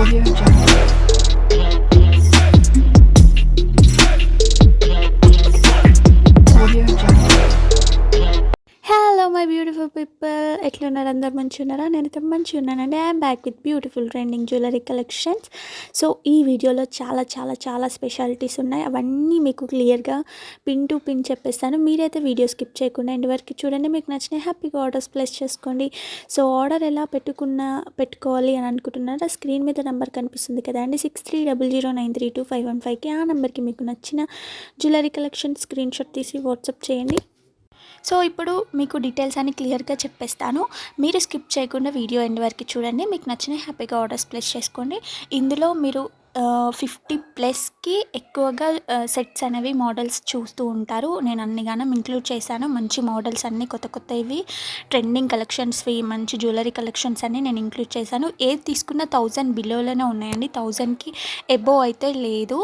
Audio Jungle. Audio Jungle. Hello my beautiful people, ఎట్లున్నారు? అందరు మంచిగా ఉన్నారా? నేనైతే మంచిగా ఉన్నానండి. I'm back with beautiful trending jewellery collections. So ఈ వీడియోలో చాలా చాలా చాలా స్పెషాలిటీస్ ఉన్నాయి. అవన్నీ మీకు క్లియర్గా పిన్ టు పిన్ చెప్పేస్తాను. మీరైతే వీడియో స్కిప్ చేయకుండా ఎండ్ వరకు చూడండి. మీకు నచ్చిన హ్యాపీగా ఆర్డర్స్ ప్లేస్ చేసుకోండి. సో ఆర్డర్ ఎలా పెట్టుకోవాలి అని అనుకుంటున్నారా? స్క్రీన్ మీద నెంబర్ కనిపిస్తుంది కదా అండి, 6300932515కి. ఆ నెంబర్కి మీకు నచ్చిన జ్యువెలరీ కలెక్షన్ స్క్రీన్ షాట్ తీసి వాట్సాప్ చేయండి. సో ఇప్పుడు మీకు డీటెయిల్స్ అన్ని క్లియర్గా చెప్పేస్తాను. మీరు స్కిప్ చేయకుండా వీడియో ఎండ్ వరకు చూడండి. మీకు నచ్చిన హ్యాపీగా ఆర్డర్స్ ప్లేస్ చేసుకోండి. ఇందులో మీరు 50+ ఎక్కువగా సెట్స్ అనేవి మోడల్స్ చూస్తూ ఉంటారు. నేను అన్నిగానం ఇంక్లూడ్ చేశాను. మంచి మోడల్స్ అన్నీ కొత్త కొత్తవి, ట్రెండింగ్ కలెక్షన్స్వి, మంచి జ్యువెలరీ కలెక్షన్స్ అన్నీ నేను ఇంక్లూడ్ చేశాను. ఏది తీసుకున్న 1000 బిలోలోనే ఉన్నాయండి, 1000కి ఎబోవ్ అయితే లేదు.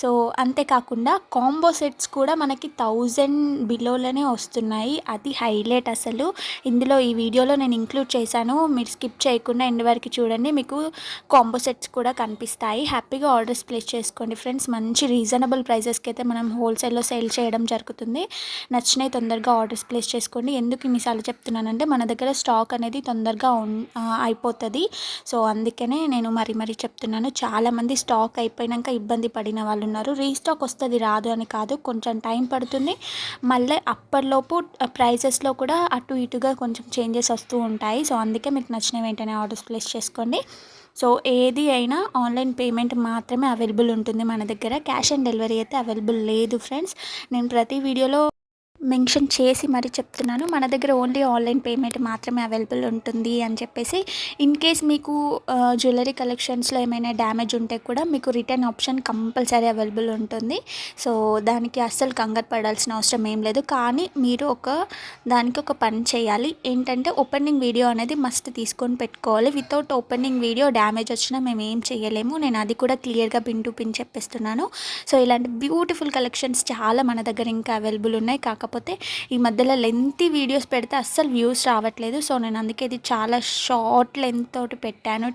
సో అంతేకాకుండా కాంబో సెట్స్ కూడా మనకి 1000 బిలోలోనే వస్తున్నాయి. అది హైలైట్ అసలు. ఇందులో ఈ వీడియోలో నేను ఇంక్లూడ్ చేశాను. మీరు స్కిప్ చేయకుండా ఎండ్ వరకు చూడండి. మీకు కాంబో సెట్స్ కూడా కనిపిస్తాయి. హ్యాపీగా ఆర్డర్స్ ప్లేస్ చేసుకోండి ఫ్రెండ్స్. మంచి రీజనబుల్ ప్రైజెస్కి అయితే మనం హోల్సేల్లో సేల్ చేయడం జరుగుతుంది. నచ్చినవి తొందరగా ఆర్డర్స్ ప్లేస్ చేసుకోండి. ఎందుకు ఇన్నిసార్లు చెప్తున్నానంటే మన దగ్గర స్టాక్ అనేది తొందరగా అయిపోతుంది. సో అందుకనే నేను మరీ చెప్తున్నాను. చాలామంది స్టాక్ అయిపోయినాక ఇబ్బంది పడిన వాళ్ళు ఉన్నారు. రీస్టాక్ వస్తుంది, రాదు అని కాదు, కొంచెం టైం పడుతుంది. మళ్ళీ అప్పటిలోపు ప్రైజెస్లో కూడా అటు ఇటుగా కొంచెం చేంజెస్ వస్తూ ఉంటాయి. సో అందుకే మీకు నచ్చినవి వెంటనే ఆర్డర్స్ ప్లేస్ చేసుకోండి. సో ఏది అయినా ఆన్లైన్ పేమెంట్ మాత్రమే అవైలబుల్ ఉంటుంది మన దగ్గర. క్యాష్ ఆన్ డెలివరీ అయితే అవైలబుల్ లేదు ఫ్రెండ్స్. నేను ప్రతి వీడియోలో మెన్షన్ చేసి మరీ చెప్తున్నాను, మన దగ్గర ఓన్లీ ఆన్లైన్ పేమెంట్ మాత్రమే అవైలబుల్ ఉంటుంది అని చెప్పేసి. ఇన్ కేస్ మీకు జ్యువెలరీ కలెక్షన్స్లో ఏమైనా డ్యామేజ్ ఉంటే కూడా మీకు రిటర్న్ ఆప్షన్ కంపల్సరీ అవైలబుల్ ఉంటుంది. సో దానికి అస్సలు కంగారు పడాల్సిన అవసరం ఏం లేదు. కానీ మీరు దానికి ఒక పని చేయాలి. ఏంటంటే ఓపెనింగ్ వీడియో అనేది మస్ట్ తీసుకొని పెట్టుకోవాలి. వితౌట్ ఓపెనింగ్ వీడియో డ్యామేజ్ వచ్చినా మేము ఏం చేయలేము. నేను అది కూడా క్లియర్గా పిన్ టు పిన్ చెప్పేస్తున్నాను. సో ఇలాంటి బ్యూటిఫుల్ కలెక్షన్స్ చాలా మన దగ్గర ఇంకా అవైలబుల్ ఉన్నాయి. కాకపోతే ఈ మధ్యలో లెంతీ వీడియోస్ పెడితే అస్సలు వ్యూస్ రావట్లేదు. సో నేను అందుకే ఇది చాలా షార్ట్ లెంత్ తోటి పెట్టాను.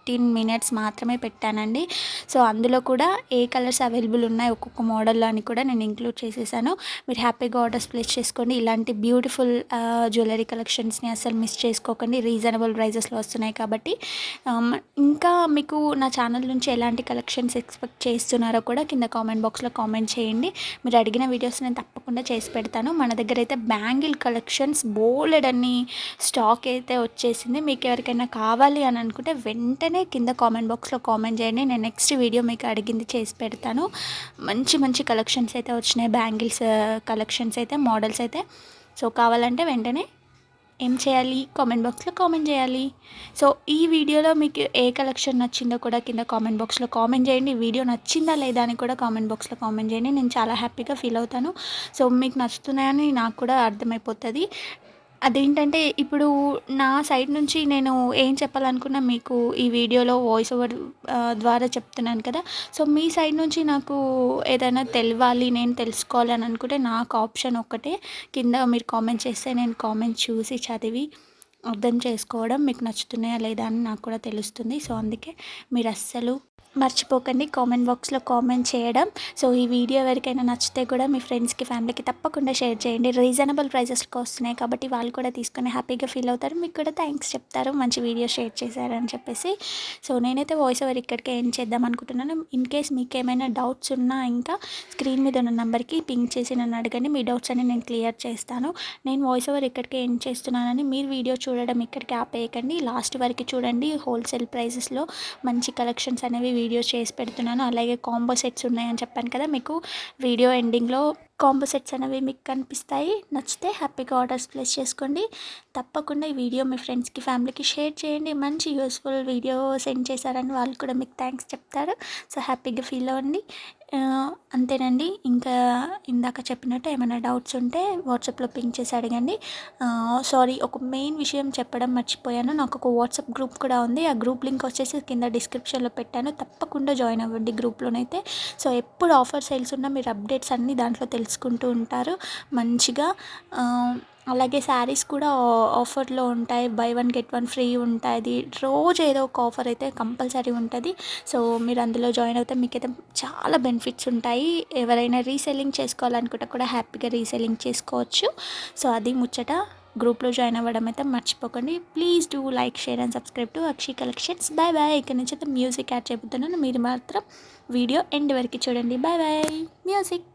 13 minutes మాత్రమే పెట్టానండి. సో అందులో కూడా ఏ కలర్స్ అవైలబుల్ ఉన్నాయి ఒక్కొక్క మోడల్లో అని కూడా నేను ఇంక్లూడ్ చేసేసాను. మీరు హ్యాపీగా ఆర్డర్స్ ప్లేస్ చేసుకోండి. ఇలాంటి బ్యూటిఫుల్ జ్యువెలరీ కలెక్షన్స్ని అస్సలు మిస్ చేసుకోకండి. రీజనబుల్ ప్రైజెస్లో వస్తున్నాయి కాబట్టి. ఇంకా మీకు నా ఛానల్ నుంచి ఎలాంటి కలెక్షన్స్ ఎక్స్పెక్ట్ చేస్తున్నారో కూడా కింద కామెంట్ బాక్స్లో కామెంట్ చేయండి. మీరు అడిగిన వీడియోస్ నేను తప్పకుండా చేసి పెడతాను. మన దగ్గర అయితే బ్యాంగిల్ కలెక్షన్స్ బోలెడన్ని స్టాక్ అయితే వచ్చేసింది. మీకు ఎవరికైనా కావాలి అని అనుకుంటే వెంటనే కింద కామెంట్ బాక్స్లో కామెంట్ చేయండి. నేను నెక్స్ట్ వీడియో మీకు అడిగింది చేసి పెడతాను. మంచి కలెక్షన్స్ అయితే వచ్చినాయి, బ్యాంగిల్స్ కలెక్షన్స్ అయితే, మోడల్స్ అయితే. సో కావాలంటే వెంటనే ఏం చేయాలి, కామెంట్ బాక్స్లో కామెంట్ చేయాలి. సో ఈ వీడియోలో మీకు ఏ కలెక్షన్ నచ్చిందో కూడా కింద కామెంట్ బాక్స్లో కామెంట్ చేయండి. వీడియో నచ్చిందా లేదా అని కూడా కామెంట్ బాక్స్లో కామెంట్ చేయండి. నేను చాలా హ్యాపీగా ఫీల్ అవుతాను. సో మీకు నచ్చుతున్నాయని నాకు కూడా అర్థమైపోతుంది. అదేంటంటే ఇప్పుడు నా సైడ్ నుంచి నేను ఏం చెప్పాలనుకున్నా మీకు ఈ వీడియోలో వాయిస్ ఓవర్ ద్వారా చెప్తున్నాను కదా. సో మీ సైడ్ నుంచి నాకు ఏదైనా తెలియాలి, నేను తెలుసుకోవాలి అని అనుకుంటే నాకు ఆప్షన్ ఒక్కటే, కింద మీరు కామెంట్ చేస్తే నేను కామెంట్ చూసి చదివి అర్థం చేసుకోవడం, మీకు నచ్చుతున్నాయా లేదా అని నాకు కూడా తెలుస్తుంది. సో అందుకే మీరు అస్సలు మర్చిపోకండి కామెంట్ బాక్స్లో కామెంట్ చేయడం. సో ఈ వీడియో ఎవరికైనా నచ్చితే కూడా మీ ఫ్రెండ్స్కి, ఫ్యామిలీకి తప్పకుండా షేర్ చేయండి. రీజనబుల్ ప్రైజెస్కి వస్తున్నాయి కాబట్టి వాళ్ళు కూడా తీసుకొని హ్యాపీగా ఫీల్ అవుతారు. మీకు కూడా థ్యాంక్స్ చెప్తారు మంచి వీడియో షేర్ చేశారని చెప్పేసి. సో నేనైతే వాయిస్ ఓవర్ ఇక్కడికే ఏం చేద్దాం అనుకుంటున్నాను. ఇన్ కేస్ మీకు ఏమైనా డౌట్స్ ఉన్నా ఇంకా స్క్రీన్ మీద ఉన్న నెంబర్కి పింక్ చేసి నన్ను అడగండి. మీ డౌట్స్ అన్ని నేను క్లియర్ చేస్తాను. నేను వాయిస్ ఓవర్ ఇక్కడికే ఏం చేస్తున్నానని మీరు వీడియో చూడడం ఇక్కడికి ఆపేయకండి, లాస్ట్ వరకు చూడండి. హోల్సేల్ ప్రైజెస్లో మంచి కలెక్షన్స్ అనేవి వీడియో చేసి పెడుతున్నాను. అలాగే కాంబో సెట్స్ ఉన్నాయని చెప్పాను కదా, మీకు వీడియో ఎండింగ్లో కాంబో సెట్స్ అనేవి మీకు కనిపిస్తాయి. నచ్చితే హ్యాపీగా ఆర్డర్స్ ప్లేస్ చేసుకోండి. తప్పకుండా ఈ వీడియో మీ ఫ్రెండ్స్కి, ఫ్యామిలీకి షేర్ చేయండి. మంచి యూస్ఫుల్ వీడియో సెండ్ చేశారని వాళ్ళు కూడా మీకు థ్యాంక్స్ చెప్తారు. సో హ్యాపీగా ఫీల్ అవ్వండి. అంతేనండి. ఇంకా ఇందాక చెప్పినట్టు ఏమైనా డౌట్స్ ఉంటే వాట్సాప్లో పింక్ చేసి అడగండి. సారీ, ఒక మెయిన్ విషయం చెప్పడం మర్చిపోయాను. నాకు ఒక వాట్సాప్ గ్రూప్ కూడా ఉంది. ఆ గ్రూప్ లింక్ వచ్చేసి కింద డిస్క్రిప్షన్లో పెట్టాను. తప్పకుండా జాయిన్ అవ్వండి గ్రూప్లోనైతే. సో ఎప్పుడు ఆఫర్ సేల్స్ ఉన్నా మీరు అప్డేట్స్ అన్నీ దాంట్లో తెలుసుకుంటూ ఉంటారు. మంచిగా అలాగే శారీస్ కూడా ఆఫర్లో ఉంటాయి. By one get one free ఉంటుంది. రోజు ఏదో ఒక ఆఫర్ అయితే కంపల్సరీ ఉంటుంది. సో మీరు అందులో జాయిన్ అవుతే మీకైతే చాలా బెనిఫిట్స్ ఉంటాయి. ఎవరైనా రీసెల్లింగ్ చేసుకోవాలనుకుంటే కూడా హ్యాపీగా రీసెల్లింగ్ చేసుకోవచ్చు. సో అది ముచ్చట. గ్రూప్లో జాయిన్ అవ్వడం అయితే మర్చిపోకండి. Please do like, share and subscribe to Akshi collections. Bye bye. ఇక్కడ నుంచి అయితే మ్యూజిక్ యాడ్ చేయబోతున్నాను. మీరు మాత్రం వీడియో ఎండ్ వరకు చూడండి. Bye bye. మ్యూజిక్.